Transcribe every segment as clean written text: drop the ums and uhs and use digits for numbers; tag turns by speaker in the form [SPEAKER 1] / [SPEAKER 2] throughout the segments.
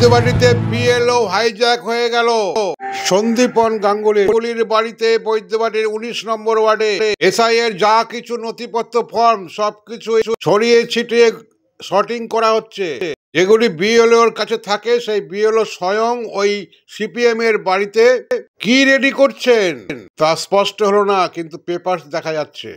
[SPEAKER 1] বৈদ্যবাটিতে BLO hijack হয়ে গেল। সন্দীপন গাঙ্গুলির বাড়িতে বৈদ্যবাটির 19 নম্বর ওয়ার্ডে এসআই এর যা কিছু নথিপত্র ফর্ম সবকিছু ছড়িয়ে ছিটিয়ে শর্টিং করা হচ্ছে। যেগুলি বিএলওর কাছে থাকে সেই বিএলও স্বয়ং ওই সিপিএম এর বাড়িতে কি রেডি করছেন তা স্পষ্ট হলো না, কিন্তু পেপার দেখা যাচ্ছে।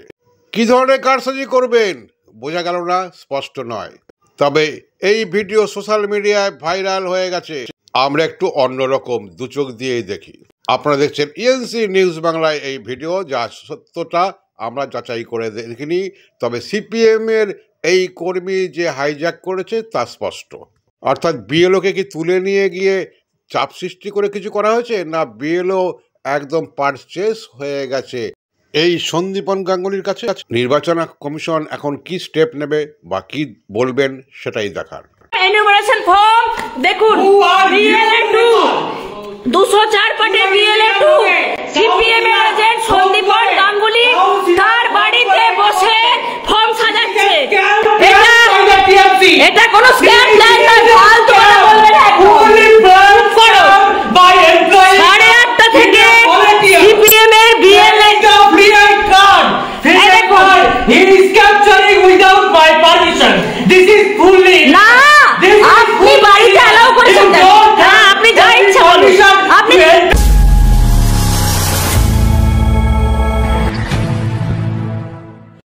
[SPEAKER 1] কি ধরনের কারসাজি করবেন বোঝা গেল না, স্পষ্ট নয়। তবে এই ভিডিও সোশ্যাল মিডিয়ায় ভাইরাল হয়ে গেছে। আমরা একটু অন্যরকম দু চোখ দিয়েই দেখি। আপনারা দেখছেন ইএনসি নিউজ বাংলায় এই ভিডিও, যা সত্যটা আমরা যাচাই করে দেখিনি। তবে সিপিএম এর এই কর্মী যে হাইজ্যাক করেছে তা স্পষ্ট। অর্থাৎ বিএলওকে কি তুলে নিয়ে গিয়ে চাপ সৃষ্টি করে কিছু করা হয়েছে, না বিএলও একদম পারচেস হয়ে গেছে এই সন্দীপন গাঙ্গুলির কাছে? নির্বাচন কমিশন এখন কি স্টেপ নেবে বা কি বলবেন সেটাই দেখার।
[SPEAKER 2] এনুমারেশন ফর্ম দেখুন, বিএলএ2 204 পটে বিএলএ2 সিপিএম এর এজেন্ট সন্দীপন গাঙ্গুলি তার বাড়িতে বসে ফর্ম সাজাচ্ছে। এটা কোনো স্ক্যাম প্ল্যান নয়,